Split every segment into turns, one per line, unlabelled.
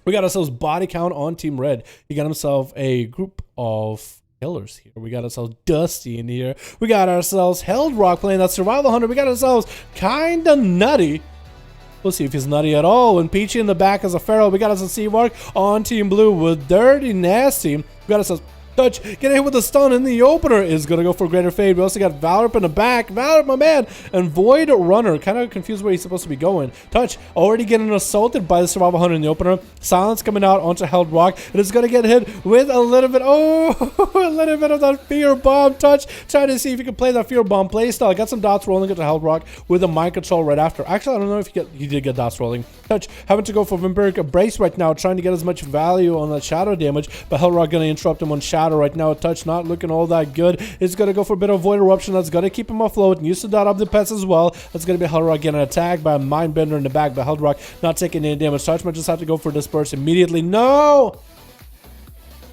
We got ourselves body count on Team Red. He got himself a group of killers here. We got ourselves Dusty in here. We got ourselves Held Rock playing that Survival Hunter. We got ourselves Kinda Nutty. We'll see if he's nutty at all. And Peachy in the back as a Pharaoh. We got ourselves Seavark on Team Blue with Dirty Nasty. We got ourselves Touch, getting hit with a stun in the opener is going to go for Greater Fade. We also got Valorp in the back. Valorp, my man. And Void Runner, kind of confused where he's supposed to be going. Touch, already getting assaulted by the Survival Hunter in the opener. Silence coming out onto Held Rock. It is going to get hit with a little bit, a little bit of that Fear Bomb. Touch, trying to see if he can play that Fear Bomb playstyle. Got some dots rolling into Held Rock with a mind control right after. Actually, I don't know if he did get dots rolling. Touch, having to go for Vampiric Brace right now, trying to get as much value on that shadow damage. But Held Rock going to interrupt him on shadow right now. Touch not looking all that good. It's going to go for a bit of Void Eruption. That's going to keep him afloat. And used to dot up the pets as well. That's going to be Held Rock getting attacked by a Mindbender in the back. But Held Rock not taking any damage. Touch might just have to go for Disperse immediately. No!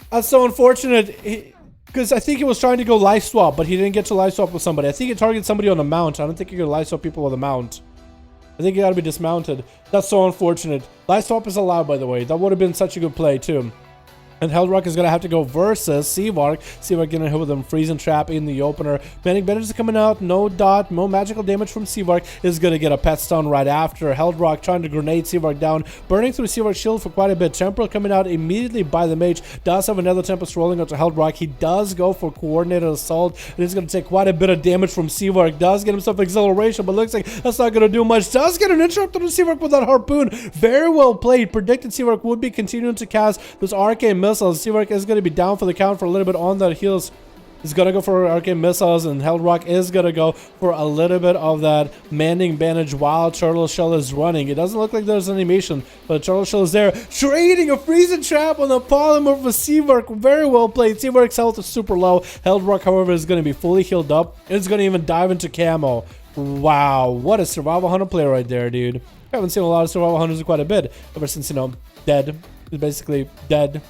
That's so unfortunate. Because I think he was trying to go life swap, but he didn't get to life swap with somebody. I think he targeted somebody on a mount. I don't think you can life swap people with a mount. I think you got to be dismounted. That's so unfortunate. Life swap is allowed, by the way. That would have been such a good play, too. And Held Rock is going to have to go versus Seavark. Seavark getting hit with a Freezing Trap in the opener. Manic Bandage is coming out. No dot. No magical damage from Seavark. Is going to get a pet stun right after. Held Rock trying to grenade Seavark down. Burning through Seavark's shield for quite a bit. Temporal coming out immediately by the mage. Does have another Tempest rolling onto Held Rock. He does go for Coordinated Assault. And he's going to take quite a bit of damage from Seavark. Does get himself Acceleration, but looks like that's not going to do much. Does get an interrupt on Seavark with that Harpoon. Very well played. Predicted Seavark would be continuing to cast this Arcane Missiles. Seavark is going to be down for the count for a little bit on that heals. He's going to go for Arcane Missiles, and Held Rock is going to go for a little bit of that Manic Bandage while Turtle Shell is running. It doesn't look like there's animation, but Turtle Shell is there. Trading a Freezing Trap on the Polymorph of Seavark. Very well played. Seavark's health is super low. Held Rock, however, is going to be fully healed up. It's going to even dive into camo. Wow, what a Survival Hunter play right there, dude. I haven't seen a lot of Survival Hunters in quite a bit, ever since, you know, Dead. He's basically dead.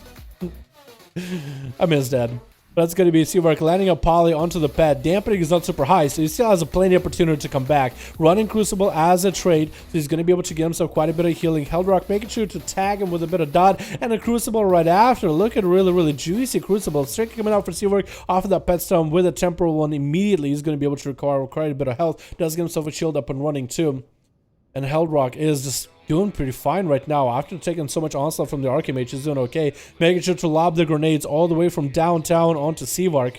I mean, it's dead. But that's going to be Seavark landing a poly onto the pet. Dampening is not super high, so he still has a plenty of opportunity to come back. Running Crucible as a trade, so he's going to be able to get himself quite a bit of healing. Held Rock making sure to tag him with a bit of dot and a Crucible right after. Look at really juicy Crucible. Straight coming out for Seavark off of that pet stone with a temporal one immediately. He's going to be able to recover quite a bit of health. Does get himself a shield up and running too. And Held Rock is just doing pretty fine right now. After taking so much onslaught from the Archimage, he's doing okay. Making sure to lob the grenades all the way from downtown onto Seavark.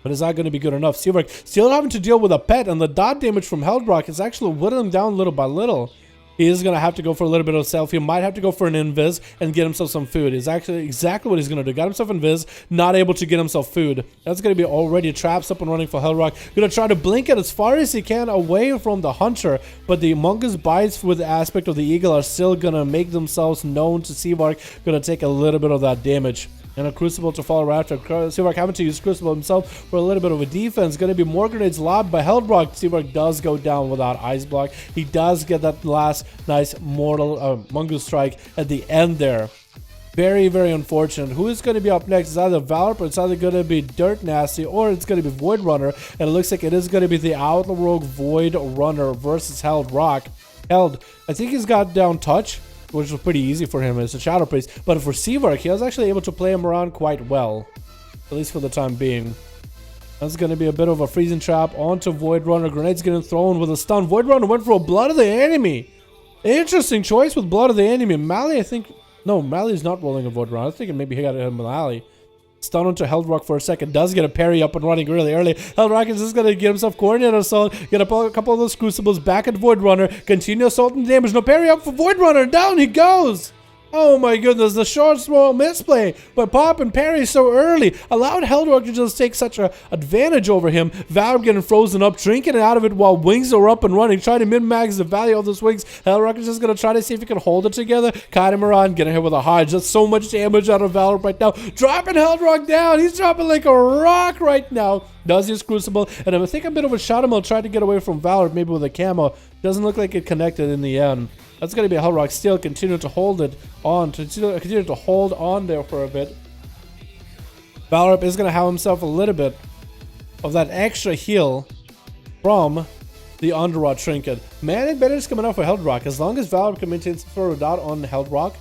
But is that going to be good enough? Seavark still having to deal with a pet, and the dot damage from Held Rock is actually whittling down little by little. He is going to have to go for a little bit of self. He might have to go for an invis and get himself some food. It's actually exactly what he's going to do. Got himself invis, not able to get himself food. That's going to be already traps up and running for Held Rock. Going to try to blink it as far as he can away from the Hunter. But the Mongoose Bites with the aspect of the Eagle are still going to make themselves known to Seavark. Going to take a little bit of that damage. And a Crucible to follow right after. Seavark having to use Crucible himself for a little bit of a defense. Going to be more grenades lobbed by Held Rock. Seavark does go down without Ice Block. He does get that last nice mortal Mongoose Strike at the end there. Very unfortunate. Who is going to be up next? It's either Valorp, or it's either going to be Dirt Nasty, or it's going to be Void Runner. And it looks like it is going to be the Outlaw Rogue Void Runner versus Held Rock. Held, I think he's got down Touch, which was pretty easy for him. It's a Shadow Priest. But for Seavark, he was actually able to play him around quite well. At least for the time being. That's going to be a bit of a Freezing Trap onto Void Runner. Grenades getting thrown with a stun. Void Runner went for a Blood of the Enemy. Interesting choice with Blood of the Enemy. Mally, I think... No, Mally's not rolling a Void Runner. I was thinking maybe he got a Mally. Stun onto Held Rock for a second. Does get a parry up and running really early. Held Rock is just going to get himself Coordinated Assault. Get a couple of those Crucibles back at Void Runner. Continue assaulting damage. No parry up for Void Runner. Down he goes. Oh my goodness, the short small misplay, but pop and parry so early allowed Heldrock to just take such an advantage over him. Valor getting frozen up, drinking it out of it while wings are up and running, trying to min-max the value of those wings. Heldrock is just going to try to see if he can hold it together. Catamaran getting hit with a Hodge. That's so much damage out of Valor right now. Dropping Heldrock down. He's dropping like a rock right now. Does his Crucible, and I think a bit of a Shadow Meld tried to get away from Valor, maybe with a camo. Doesn't look like it connected in the end. That's going to be a Heldrock still continue to hold it on, continue to hold on there for a bit. Valorant is going to have himself a little bit of that extra heal from the Underrot Trinket. Manic Better is coming out for Heldrock. As long as Valorant can maintain some sort of dot on Heldrock,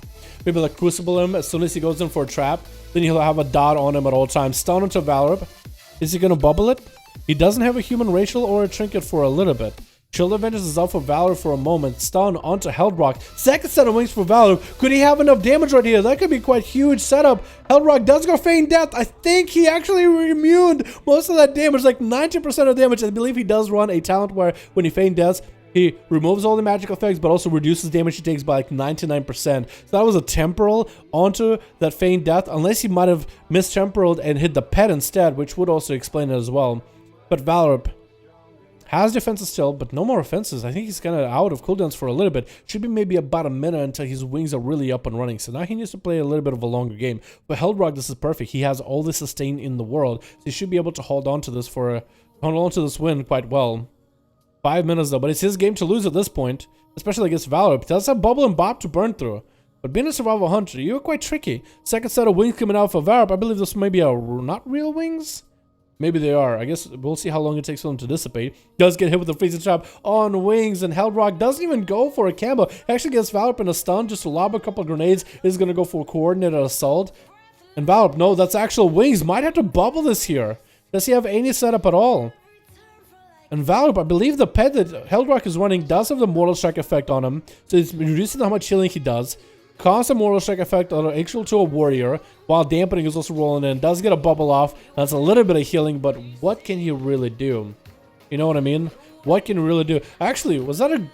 maybe like Crucible him as soon as he goes in for a trap, then he'll have a dot on him at all times. Stun into Valorant. Is he going to bubble it? He doesn't have a human racial or a trinket for a little bit. Shield of Vengeance is up for Valor for a moment. Stun onto Heldrock. Second set of wings for Valor. Could he have enough damage right here? That could be quite huge setup. Heldrock does go feign death. I think he actually immuned most of that damage, like 90% of damage. I believe he does run a talent where when he feign deaths, he removes all the magic effects, but also reduces damage he takes by like 99%. So that was a temporal onto that feign death, unless he might have mistemporaled and hit the pet instead, which would also explain it as well. But Valor has defenses still, but no more offenses. I think he's kind of out of cooldowns for a little bit. Should be maybe about a minute until his wings are really up and running. So now he needs to play a little bit of a longer game. But Heldrock, this is perfect. He has all the sustain in the world. So he should be able to hold on to this win quite well. 5 minutes though, but it's his game to lose at this point, especially against Valor. He does have Bubble and Bob to burn through. But being a survival hunter, you're quite tricky. Second set of wings coming out for Valor. I believe this may be not real wings. Maybe they are. I guess we'll see how long it takes for them to dissipate. Does get hit with the freezing trap on wings, and Heldrock doesn't even go for a combo. Actually gets Valor in a stun just to lob a couple of grenades. Is going to go for a coordinated assault. And Valor, no, that's actual wings. Might have to bubble this here. Does he have any setup at all? And Valor, I believe the pet that Heldrock is running does have the Mortal Strike effect on him. So it's reducing how much healing he does. Constant Mortal Strike effect on an actual to a warrior, while dampening is also rolling in. Does get a bubble off. That's a little bit of healing, but what can he really do? You know what I mean? What can he really do? Actually, was that a...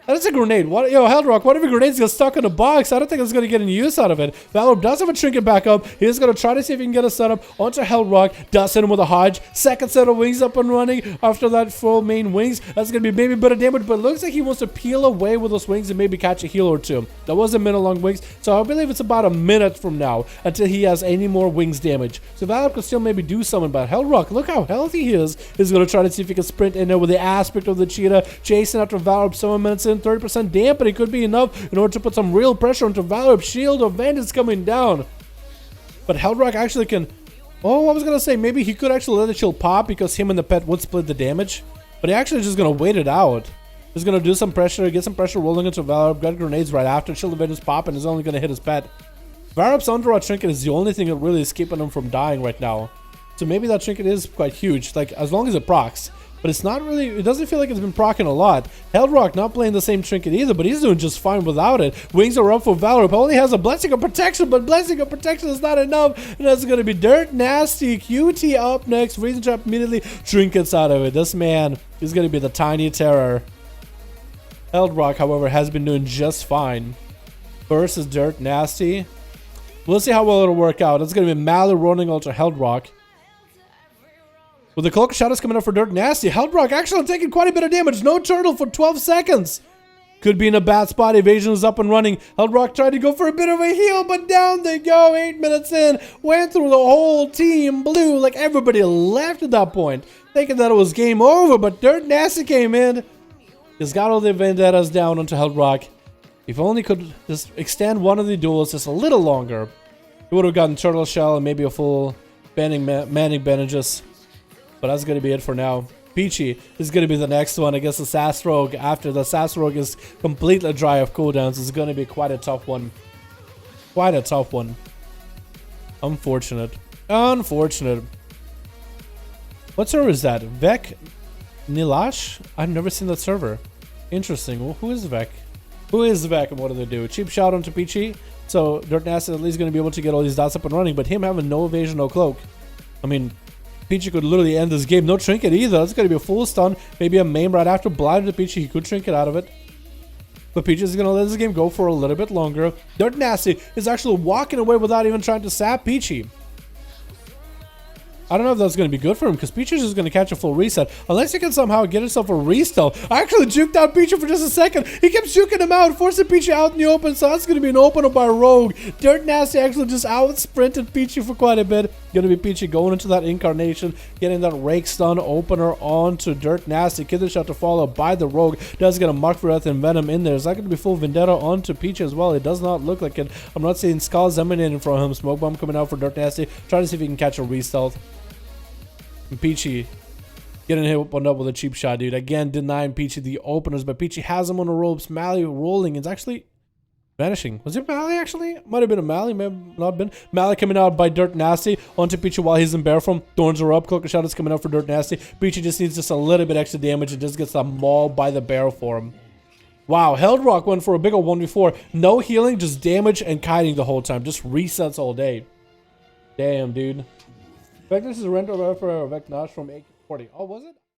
That is a grenade. What, yo, Heldrock, what if a grenade gets stuck in a box? I don't think it's going to get any use out of it. Valor does have a trinket back up. He's going to try to see if he can get a setup onto Heldrock. Does hit him with a Hodge. Second set of wings up and running after that full main wings. That's going to be maybe a bit of damage, but it looks like he wants to peel away with those wings and maybe catch a heal or two. That was a minute long wings, so I believe it's about a minute from now until he has any more wings damage. So Valor could still maybe do something, but Heldrock, look how healthy he is. He's going to try to see if he can sprint in there with the aspect of the cheetah, chasing after Valor 7 minutes in, 30% damage. But it could be enough in order to put some real pressure onto Valor. Shield of Vengeance coming down. But Heldrock actually can... Oh, I was going to say, maybe he could actually let the shield pop because him and the pet would split the damage. But he actually just going to wait it out. He's going to do some pressure, get some pressure rolling into Valor. Got grenades right after. Shield of Vengeance pop and is only going to hit his pet. Valor's Underrot Trinket is the only thing that really is keeping him from dying right now. So maybe that trinket is quite huge. Like, as long as it procs. But it's not really, it doesn't feel like it's been proccing a lot. Heldrock not playing the same trinket either, but he's doing just fine without it. Wings are up for Valor, but only has a Blessing of Protection, but Blessing of Protection is not enough. And that's going to be Dirt Nasty. QT up next. Freezing Trap immediately trinkets out of it. This man is going to be the tiny terror. Heldrock, however, has been doing just fine. Versus Dirt Nasty. We'll see how well it'll work out. It's going to be Mallow running Ultra Heldrock. With the Cloak of Shadows coming up for Dirt Nasty, Heldrock actually taking quite a bit of damage. No turtle for 12 seconds. Could be in a bad spot. Evasion is up and running. Heldrock tried to go for a bit of a heal, but down they go. 8 minutes in. Went through the whole team blue. Like everybody left at that point. Thinking that it was game over, but Dirt Nasty came in. He's got all the vendettas down onto Heldrock. If only could just extend one of the duels just a little longer. He would have gotten Turtle Shell and maybe a full Manic Bandages. But that's going to be it for now. Peachy is going to be the next one against the Sass Rogue. After the Sass Rogue is completely dry of cooldowns, it's going to be quite a tough one. Quite a tough one. Unfortunate. Unfortunate. What server is that? Vec Nilash? I've never seen that server. Interesting. Well, who is Vec? Who is Vec and what do they do? Cheap shout onto Peachy. So Dirt Nasty at least going to be able to get all these dots up and running. But him having no evasion, no cloak. I mean... Peachy could literally end this game. No trinket either. That's going to be a full stun. Maybe a maim right after. Blinded to Peachy. He could trinket out of it. But Peachy is going to let this game go for a little bit longer. Dirt Nasty is actually walking away without even trying to sap Peachy. I don't know if that's going to be good for him because Peachy is just going to catch a full reset. Unless he can somehow get himself a restyle. I actually juked out Peachy for just a second. He kept juking him out, forcing Peachy out in the open. So that's going to be an opener by Rogue. Dirt Nasty actually just out-sprinted Peachy for quite a bit. Going to be Peachy going into that Incarnation, getting that Rake Stun opener onto Dirt Nasty. Killer shot to follow by the Rogue. Does get a Mark for Breath and Venom in there. Is that going to be full Vendetta onto Peachy as well? It does not look like it. I'm not seeing Skulls emanating from him. Smoke Bomb coming out for Dirt Nasty. Trying to see if he can catch a restealth. And Peachy getting hit up with a cheap shot, dude. Again, denying Peachy the openers, but Peachy has him on the ropes. Mally rolling. It's actually vanishing. Was it Mally, actually? Might have been a Mally, may have not been. Mally coming out by Dirt Nasty onto Peachy while he's in bear form. Thorns are up. Cloaker shot is coming out for Dirt Nasty. Peachy just needs just a little bit extra damage and just gets that maul by the bear form. Wow, Held Rock went for a big old 1v4. No healing, just damage and kiting the whole time. Just resets all day. Damn, dude. This is a rental for Vecnash from AK40. Oh, was it?